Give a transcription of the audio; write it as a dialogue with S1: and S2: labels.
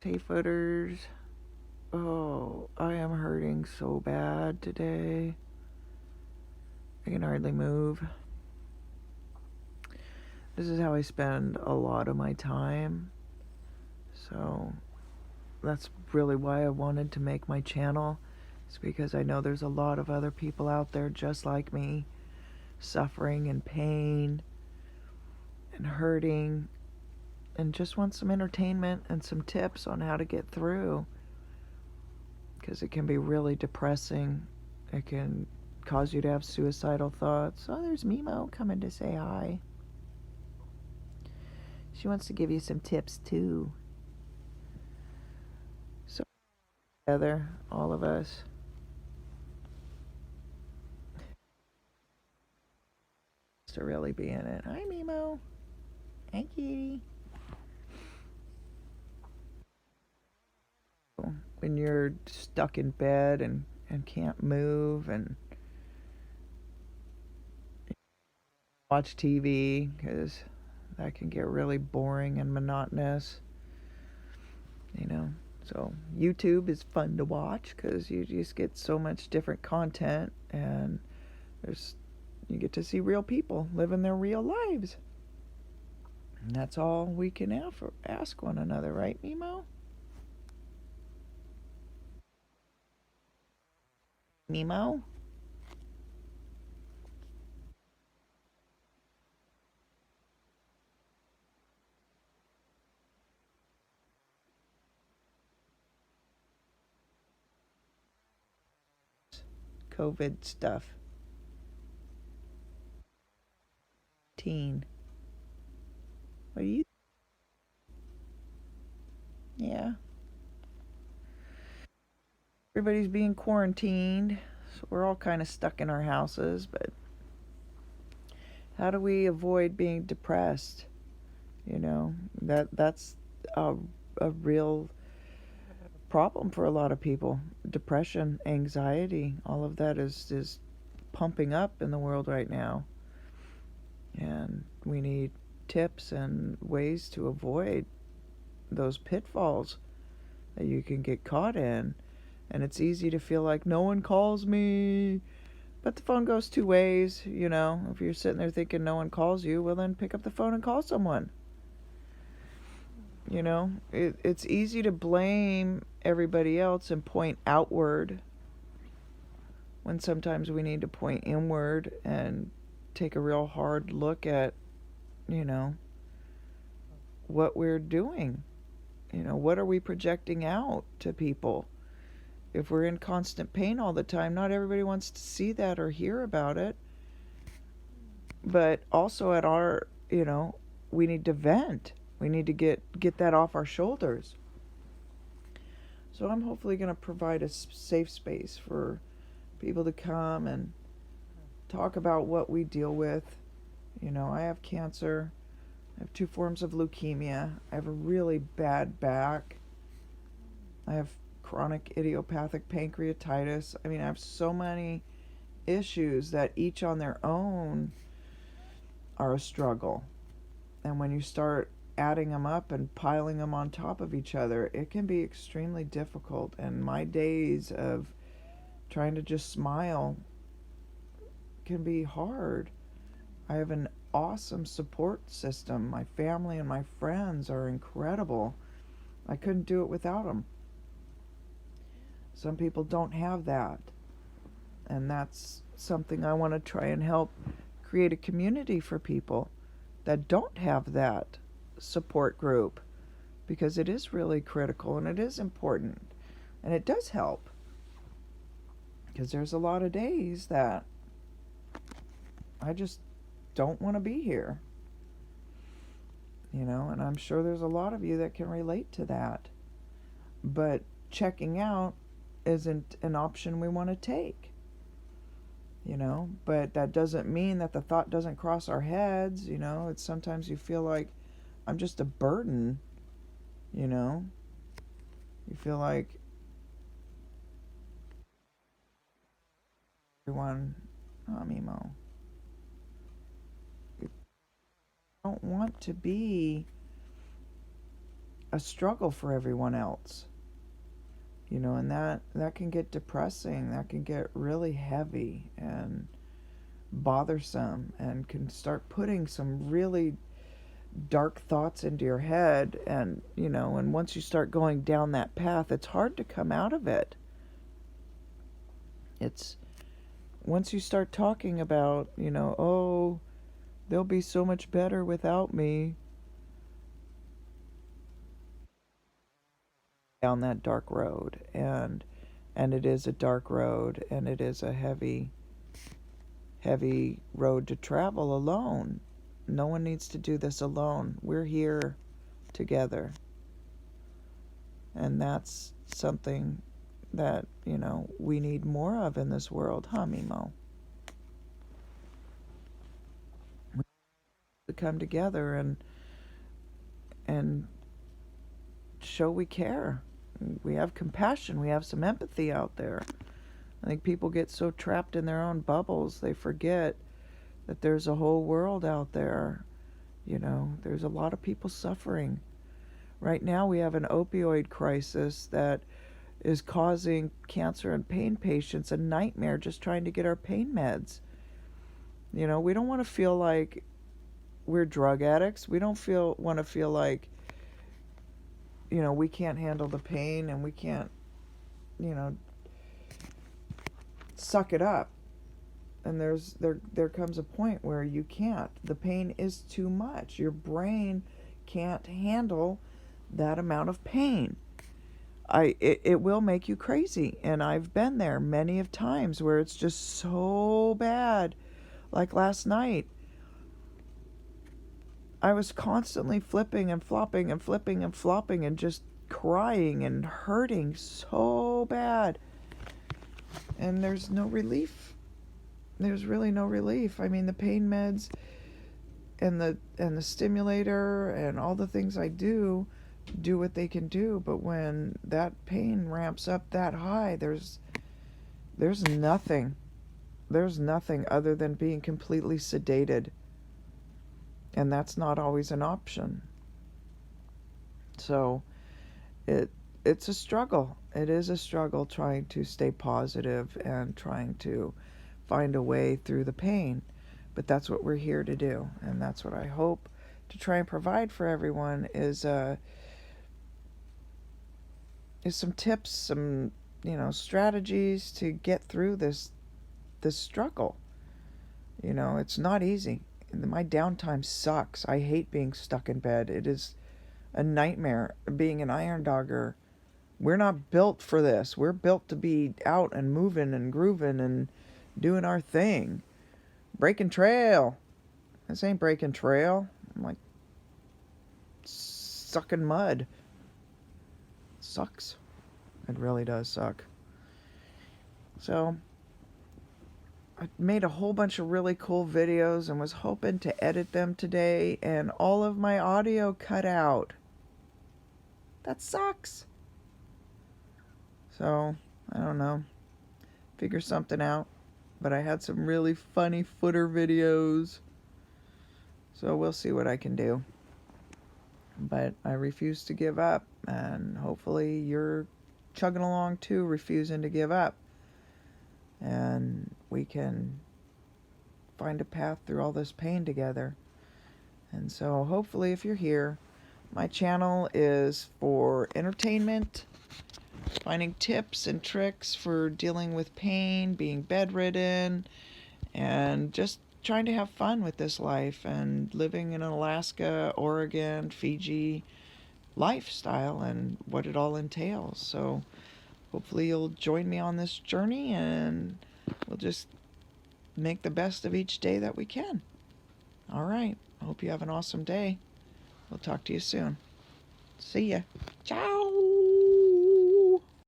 S1: Hey footers. Oh, I am hurting so bad today. I can hardly move. This is how I spend a lot of my time. So that's really why I wanted to make my channel. It's because I know there's a lot of other people out there just like me, suffering and pain and hurting, and just want some entertainment and some tips on how to get through. Because it can be really depressing. It can cause you to have suicidal thoughts. Oh, there's Mimo coming to say hi. She wants to give you some tips too. So together, all of us. To really be in it. Hi Mimo. Hi Kitty. When you're stuck in bed and can't move and watch TV, because that can get really boring and monotonous, you know. So YouTube is fun to watch because you just get so much different content, and you get to see real people living their real lives. And that's all we can ask one another, right, Mimo? Mimo? COVID stuff. Teen. What do you? Yeah. Everybody's being quarantined, so we're all kind of stuck in our houses, but how do we avoid being depressed? You know, that's a, a real problem for a lot of people. Depression, anxiety, all of that is pumping up in the world right now. And we need tips and ways to avoid those pitfalls that you can get caught in. And it's easy to feel like no one calls me. But the phone goes two ways, you know. If you're sitting there thinking no one calls you, well, then pick up the phone and call someone. You know, it's easy to blame everybody else and point outward when sometimes we need to point inward and take a real hard look at, you know, what we're doing. You know, what are we projecting out to people? If we're in constant pain all the time, not everybody wants to see that or hear about it. But also at our, you know, we need to vent. We need to get that off our shoulders. So I'm hopefully going to provide a safe space for people to come and talk about what we deal with. You know, I have cancer. I have 2 forms of leukemia. I have a really bad back. I have chronic idiopathic pancreatitis. I mean, I have so many issues that each on their own are a struggle. And when you start adding them up and piling them on top of each other, it can be extremely difficult. And my days of trying to just smile can be hard. I have an awesome support system. My family and my friends are incredible. I couldn't do it without them. Some people don't have that. And that's something I want to try and help create a community for people that don't have that support group, because it is really critical and it is important and it does help, because there's a lot of days that I just don't want to be here, you know, and I'm sure there's a lot of you that can relate to that. But checking out isn't an option we want to take, you know, but that doesn't mean that the thought doesn't cross our heads, you know. It's sometimes you feel like I'm just a burden, you know. You feel like everyone, oh, Mimo, you don't want to be a struggle for everyone else. And that can get depressing. That can get really heavy and bothersome, and can start putting some really dark thoughts into your head. And once you start going down that path, it's hard to come out of it. It's once you start talking about, oh, they'll be so much better without me, down that dark road. And it is a dark road, and it is a heavy road to travel alone. No one needs to do this alone. We're here together. And that's something that, we need more of in this world, huh, Mimo? We need to come together and show we care. We have compassion. We have some empathy out there. I think people get so trapped in their own bubbles, they forget that there's a whole world out there. There's a lot of people suffering. Right now we have an opioid crisis that is causing cancer and pain patients a nightmare just trying to get our pain meds. We don't want to feel like we're drug addicts. We don't want to feel like, we can't handle the pain, and we can't, suck it up. And there comes a point where you can't. The pain is too much. Your brain can't handle that amount of pain. It will make you crazy, and I've been there many of times where it's just so bad. Like last night, I was constantly flipping and flopping and flipping and flopping and just crying and hurting so bad. And there's no relief. There's really no relief. I mean, the pain meds and the stimulator and all the things I do what they can do, but when that pain ramps up that high, there's nothing. There's nothing other than being completely sedated. And that's not always an option. So it's a struggle. It is a struggle trying to stay positive and trying to find a way through the pain. But that's what we're here to do, and that's what I hope to try and provide for everyone is some tips, some strategies to get through this struggle. It's not easy. My downtime sucks. I hate being stuck in bed. It is a nightmare being an iron dogger. We're not built for this. We're built to be out and moving and grooving and doing our thing. Breaking trail. This ain't breaking trail. I'm like sucking mud. It sucks. It really does suck. So I made a whole bunch of really cool videos and was hoping to edit them today, and all of my audio cut out. That sucks. So, I don't know. Figure something out. But I had some really funny footer videos. So we'll see what I can do. But I refuse to give up. And hopefully you're chugging along too, refusing to give up. And we can find a path through all this pain together. And so hopefully if you're here, my channel is for entertainment, finding tips and tricks for dealing with pain, being bedridden, and just trying to have fun with this life and living in an Alaska, Oregon, Fiji lifestyle and what it all entails. So hopefully you'll join me on this journey, and we'll just make the best of each day that we can. All right. I hope you have an awesome day. We'll talk to you soon. See ya. Ciao.